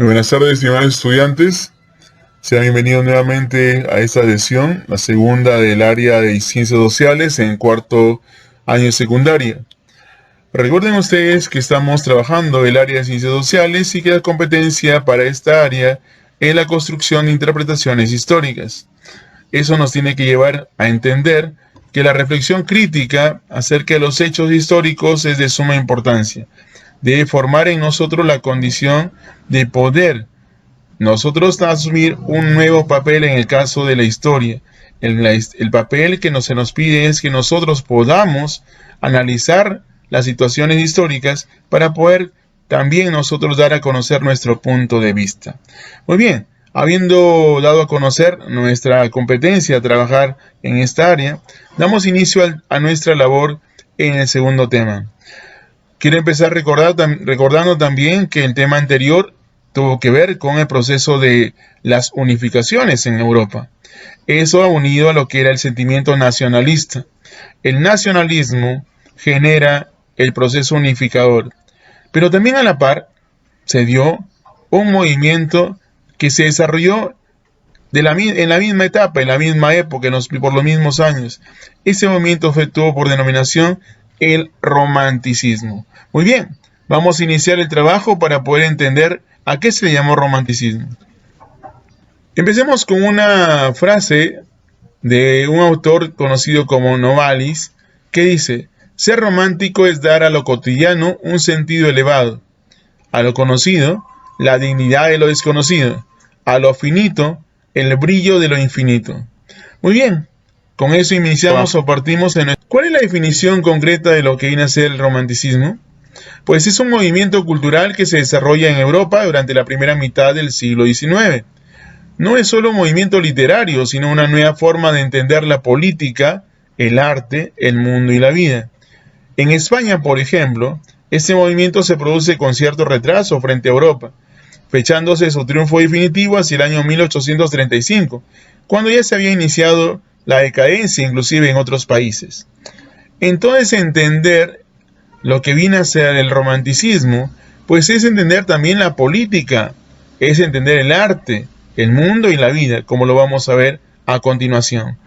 Muy buenas tardes, estimados estudiantes. Sean bienvenidos nuevamente a esta sesión, la segunda del área de Ciencias Sociales en cuarto año de secundaria. Recuerden ustedes que estamos trabajando el área de Ciencias Sociales y que la competencia para esta área es la construcción de interpretaciones históricas. Eso nos tiene que llevar a entender que la reflexión crítica acerca de los hechos históricos es de suma importancia. Debe formar en nosotros la condición de poder nosotros asumir un nuevo papel en el caso de la historia. El papel que se nos pide es que nosotros podamos analizar las situaciones históricas para poder también nosotros dar a conocer nuestro punto de vista. Muy bien, habiendo dado a conocer nuestra competencia a trabajar en esta área, damos inicio a nuestra labor en el segundo tema. Quiero empezar recordando también que el tema anterior tuvo que ver con el proceso de las unificaciones en Europa. Eso ha unido a lo que era el sentimiento nacionalista. El nacionalismo genera el proceso unificador, pero también a la par se dio un movimiento que se desarrolló en la misma etapa, en la misma época, por los mismos años. Ese movimiento tuvo por denominación el romanticismo. Muy bien, vamos a iniciar el trabajo para poder entender a qué se le llamó romanticismo. Empecemos con una frase de un autor conocido como Novalis, que dice: ser romántico es dar a lo cotidiano un sentido elevado, a lo conocido la dignidad de lo desconocido, a lo finito el brillo de lo infinito. Muy bien, con eso iniciamos o partimos en... ¿Cuál es la definición concreta de lo que viene a ser el romanticismo? Pues es un movimiento cultural que se desarrolla en Europa durante la primera mitad del siglo XIX. No es solo un movimiento literario, sino una nueva forma de entender la política, el arte, el mundo y la vida. En España, por ejemplo, este movimiento se produce con cierto retraso frente a Europa, fechándose su triunfo definitivo hacia el año 1835, cuando ya se había iniciado la decadencia inclusive en otros países. Entonces, entender lo que viene a ser el romanticismo, pues es entender también la política, es entender el arte, el mundo y la vida, como lo vamos a ver a continuación.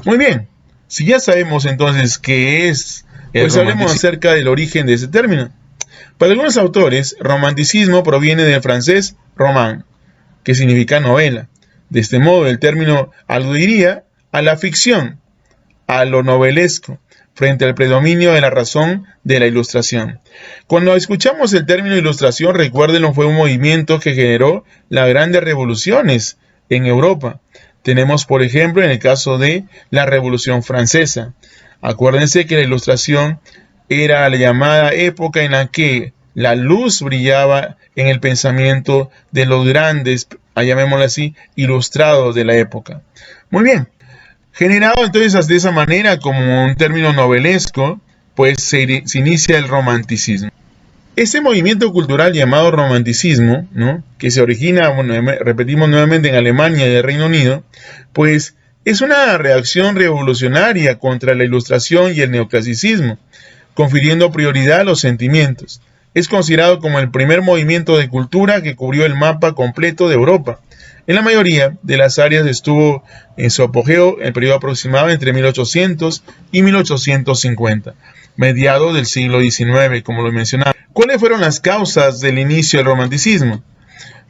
Muy bien, si ya sabemos entonces qué es, pues hablemos acerca del origen de ese término. Para algunos autores, romanticismo proviene del francés roman, que significa novela. De este modo, el término aludiría a la ficción, a lo novelesco, frente al predominio de la razón de la ilustración. Cuando escuchamos el término ilustración, recuérdenlo, fue un movimiento que generó las grandes revoluciones en Europa. Tenemos, por ejemplo, en el caso de la Revolución Francesa. Acuérdense que la ilustración era la llamada época en la que la luz brillaba en el pensamiento de los grandes, llamémoslo así, ilustrados de la época. Muy bien. Generado entonces de esa manera como un término novelesco, pues se inicia el romanticismo. Este movimiento cultural llamado romanticismo, ¿no?, que se origina, repetimos nuevamente, en Alemania y el Reino Unido, pues es una reacción revolucionaria contra la ilustración y el neoclasicismo, confiriendo prioridad a los sentimientos. Es considerado como el primer movimiento de cultura que cubrió el mapa completo de Europa. En la mayoría de las áreas estuvo en su apogeo el periodo aproximado entre 1800 y 1850, mediados del siglo XIX, como lo mencionaba. ¿Cuáles fueron las causas del inicio del romanticismo?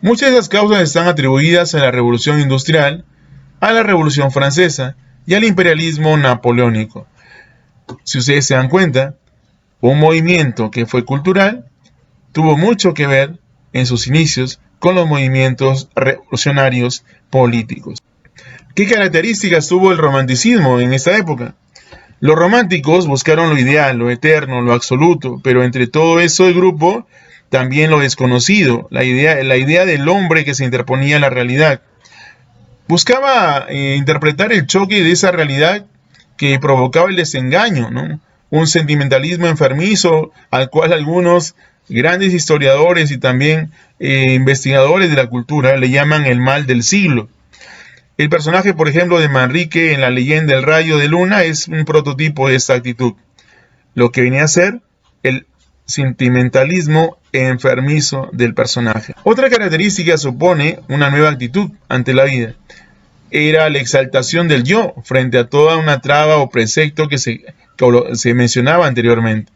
Muchas de esas causas están atribuidas a la Revolución Industrial, a la Revolución Francesa y al imperialismo napoleónico. Si ustedes se dan cuenta, un movimiento que fue cultural tuvo mucho que ver en sus inicios con los movimientos revolucionarios políticos. ¿Qué características tuvo el romanticismo en esta época? Los románticos buscaron lo ideal, lo eterno, lo absoluto, pero entre todo eso el grupo también lo desconocido, la idea del hombre que se interponía a la realidad. Buscaba interpretar el choque de esa realidad que provocaba el desengaño, ¿no? Un sentimentalismo enfermizo al cual algunos grandes historiadores y también investigadores de la cultura le llaman el mal del siglo. El personaje, por ejemplo, de Manrique en la leyenda El rayo de luna es un prototipo de esta actitud. Lo que venía a ser el sentimentalismo enfermizo del personaje. Otra característica supone una nueva actitud ante la vida. Era la exaltación del yo frente a toda una traba o precepto que se mencionaba anteriormente.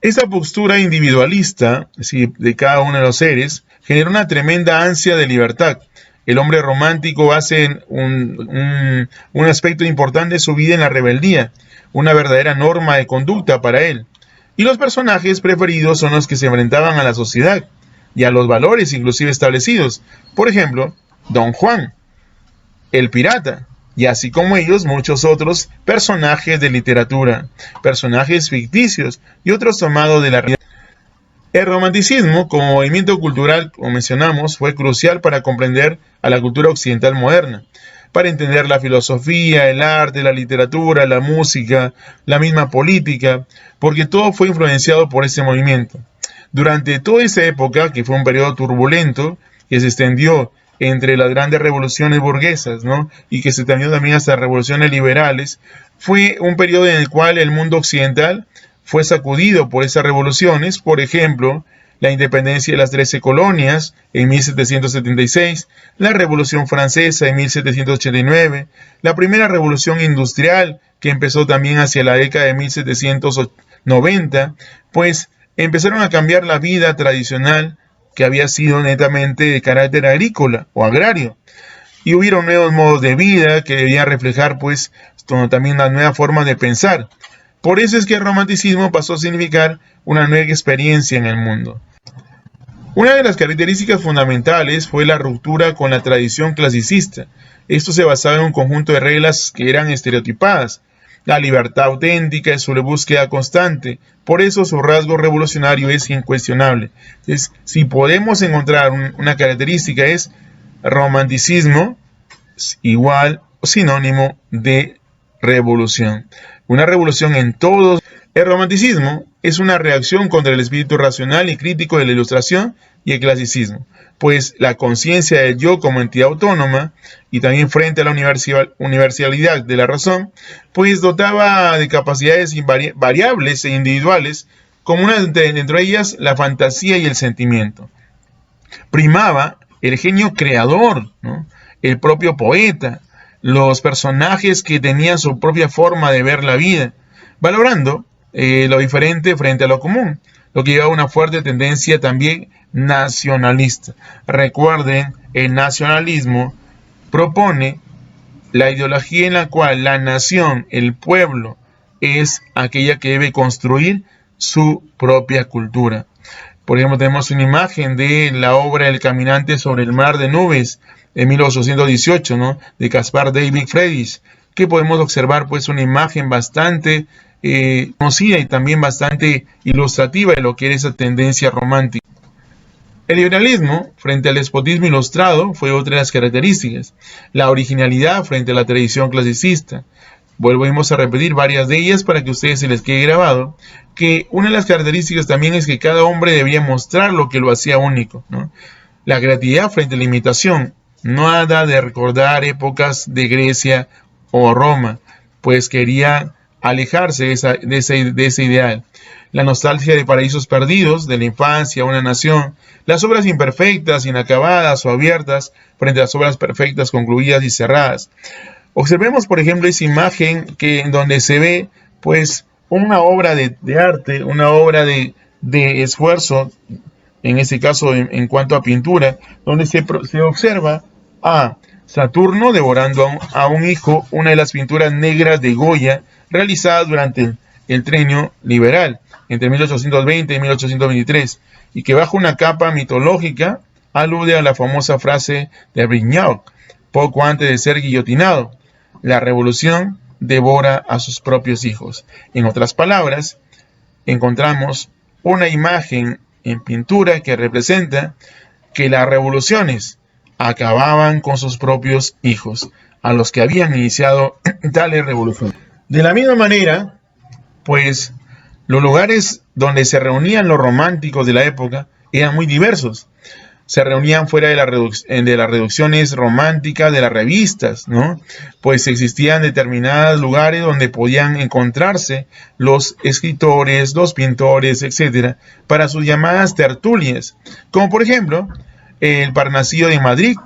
Esta postura individualista, de cada uno de los seres, genera una tremenda ansia de libertad. El hombre romántico hace un aspecto importante de su vida en la rebeldía, una verdadera norma de conducta para él. Y los personajes preferidos son los que se enfrentaban a la sociedad y a los valores inclusive establecidos. Por ejemplo, Don Juan, el pirata, y así como ellos muchos otros personajes de literatura, personajes ficticios y otros tomados de la realidad. El romanticismo como movimiento cultural, como mencionamos, fue crucial para comprender a la cultura occidental moderna, para entender la filosofía, el arte, la literatura, la música, la misma política, porque todo fue influenciado por ese movimiento. Durante toda esa época, que fue un periodo turbulento, que se extendió entre las grandes revoluciones burguesas, ¿no?, y que se extendió también hasta revoluciones liberales, fue un periodo en el cual el mundo occidental fue sacudido por esas revoluciones. Por ejemplo, la independencia de las 13 colonias en 1776, la Revolución Francesa en 1789, la primera revolución industrial que empezó también hacia la década de 1790, pues empezaron a cambiar la vida tradicional que había sido netamente de carácter agrícola o agrario. Y hubieron nuevos modos de vida que debían reflejar pues también una nueva forma de pensar. Por eso es que el romanticismo pasó a significar una nueva experiencia en el mundo. Una de las características fundamentales fue la ruptura con la tradición clasicista. Esto se basaba en un conjunto de reglas que eran estereotipadas. La libertad auténtica es su búsqueda constante. Por eso su rasgo revolucionario es incuestionable. Entonces, si podemos encontrar una característica, es romanticismo igual o sinónimo de revolución. Una revolución en todos. El romanticismo es una reacción contra el espíritu racional y crítico de la Ilustración y el clasicismo, pues la conciencia del yo como entidad autónoma y también frente a la universalidad de la razón, pues dotaba de capacidades variables e individuales, como una entre ellas la fantasía y el sentimiento. Primaba el genio creador, ¿no?, el propio poeta, los personajes que tenían su propia forma de ver la vida, valorando lo diferente frente a lo común, lo que lleva a una fuerte tendencia también nacionalista. Recuerden, el nacionalismo propone la ideología en la cual la nación, el pueblo, es aquella que debe construir su propia cultura. Por ejemplo, tenemos una imagen de la obra El caminante sobre el mar de nubes, de 1818, ¿no?, de Caspar David Friedrich, que podemos observar pues una imagen bastante conocida y también bastante ilustrativa de lo que era esa tendencia romántica. El liberalismo frente al despotismo ilustrado fue otra de las características. La originalidad frente a la tradición clasicista. Volvemos a repetir varias de ellas para que a ustedes se les quede grabado, que una de las características también es que cada hombre debía mostrar lo que lo hacía único, ¿no? La creatividad frente a la imitación. Nada de recordar épocas de Grecia o Roma, pues quería alejarse de ese ideal. La nostalgia de paraísos perdidos, de la infancia, una nación, las obras imperfectas, inacabadas o abiertas, frente a las obras perfectas, concluidas y cerradas. Observemos, por ejemplo, esa imagen en donde se ve, pues, una obra de arte, una obra de esfuerzo, en este caso en cuanto a pintura, donde se observa a Saturno devorando a un hijo, una de las pinturas negras de Goya, realizada durante el trienio liberal, entre 1820 y 1823, y que bajo una capa mitológica alude a la famosa frase de Brignac, poco antes de ser guillotinado: la revolución devora a sus propios hijos. En otras palabras, encontramos una imagen en pintura que representa que las revoluciones acababan con sus propios hijos, a los que habían iniciado tales revoluciones. De la misma manera, pues, los lugares donde se reunían los románticos de la época eran muy diversos. se reunían fuera de, de las reducciones románticas de las revistas, ¿no? Pues existían determinados lugares donde podían encontrarse los escritores, los pintores, etcétera, para sus llamadas tertulias, como por ejemplo el Parnasio de Madrid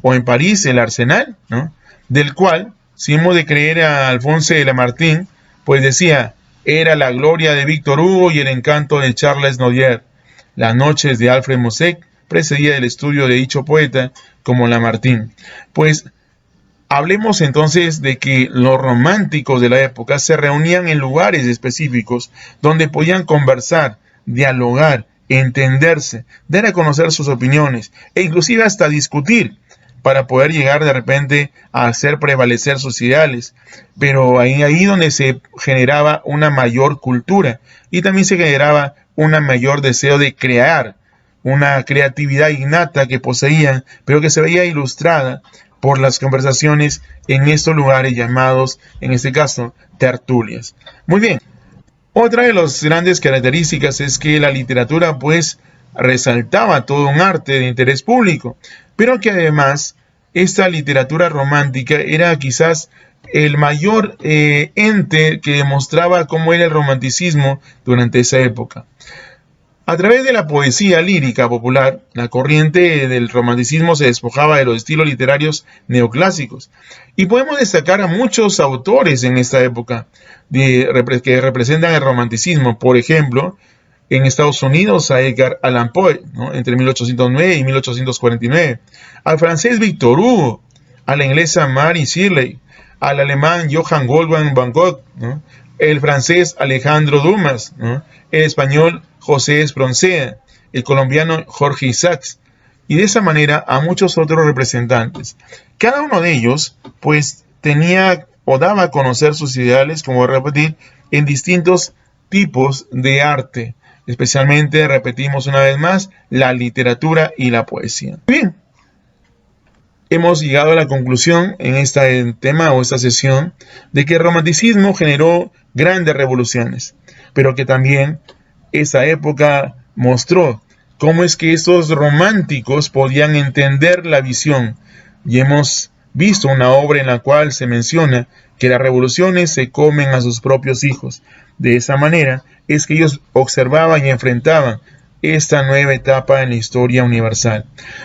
o en París el Arsenal, ¿no? Del cual, si hemos de creer a Alphonse de Lamartine, pues decía, era la gloria de Víctor Hugo y el encanto de Charles Nodier. Las noches de Alfred Musset precedía el estudio de dicho poeta como Lamartine. Pues hablemos entonces de que los románticos de la época se reunían en lugares específicos donde podían conversar, dialogar, entenderse, dar a conocer sus opiniones e inclusive hasta discutir para poder llegar de repente a hacer prevalecer sus ideales. Pero ahí donde se generaba una mayor cultura y también se generaba un mayor deseo de crear, una creatividad innata que poseían, pero que se veía ilustrada por las conversaciones en estos lugares llamados, en este caso, tertulias. Muy bien, otra de las grandes características es que la literatura pues resaltaba todo un arte de interés público, pero que además esta literatura romántica era quizás el mayor ente que demostraba cómo era el romanticismo durante esa época. A través de la poesía lírica popular, la corriente del romanticismo se despojaba de los estilos literarios neoclásicos. Y podemos destacar a muchos autores en esta época que representan el romanticismo. Por ejemplo, en Estados Unidos a Edgar Allan Poe, ¿no? Entre 1809 y 1849. Al francés Victor Hugo, a la inglesa Mary Shelley, al alemán Johann Wolfgang van Gogh, ¿no? El francés Alejandro Dumas, ¿no? El español José Espronceda, el colombiano Jorge Isaacs, y de esa manera a muchos otros representantes. Cada uno de ellos, pues, tenía o daba a conocer sus ideales, como repetir, en distintos tipos de arte, especialmente, repetimos una vez más, la literatura y la poesía. Bien, hemos llegado a la conclusión en este tema o esta sesión de que el romanticismo generó grandes revoluciones, pero que también esa época mostró cómo es que estos románticos podían entender la visión. Y hemos visto una obra en la cual se menciona que las revoluciones se comen a sus propios hijos. De esa manera es que ellos observaban y enfrentaban esta nueva etapa en la historia universal.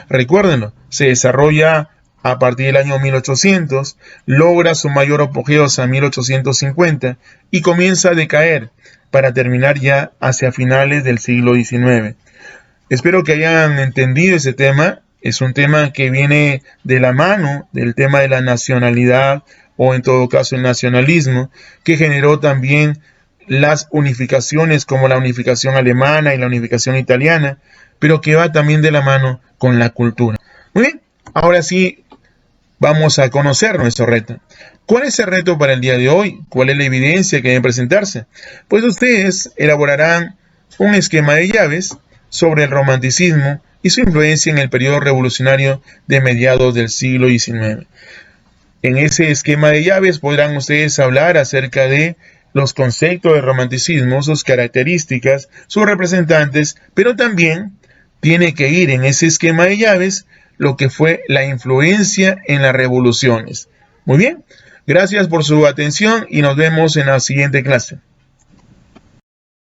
Recuérdenlo, se desarrolla a partir del año 1800, logra su mayor apogeo hasta 1850 y comienza a decaer para terminar ya hacia finales del siglo XIX. Espero que hayan entendido ese tema. Es un tema que viene de la mano del tema de la nacionalidad o en todo caso el nacionalismo, que generó también las unificaciones como la unificación alemana y la unificación italiana, pero que va también de la mano con la cultura. Muy bien, ahora sí vamos a conocer nuestro reto. ¿Cuál es el reto para el día de hoy? ¿Cuál es la evidencia que debe presentarse? Pues ustedes elaborarán un esquema de llaves sobre el romanticismo y su influencia en el periodo revolucionario de mediados del siglo XIX. En ese esquema de llaves podrán ustedes hablar acerca de los conceptos del romanticismo, sus características, sus representantes, pero también tiene que ir en ese esquema de llaves lo que fue la influencia en las revoluciones. Muy bien, gracias por su atención y nos vemos en la siguiente clase.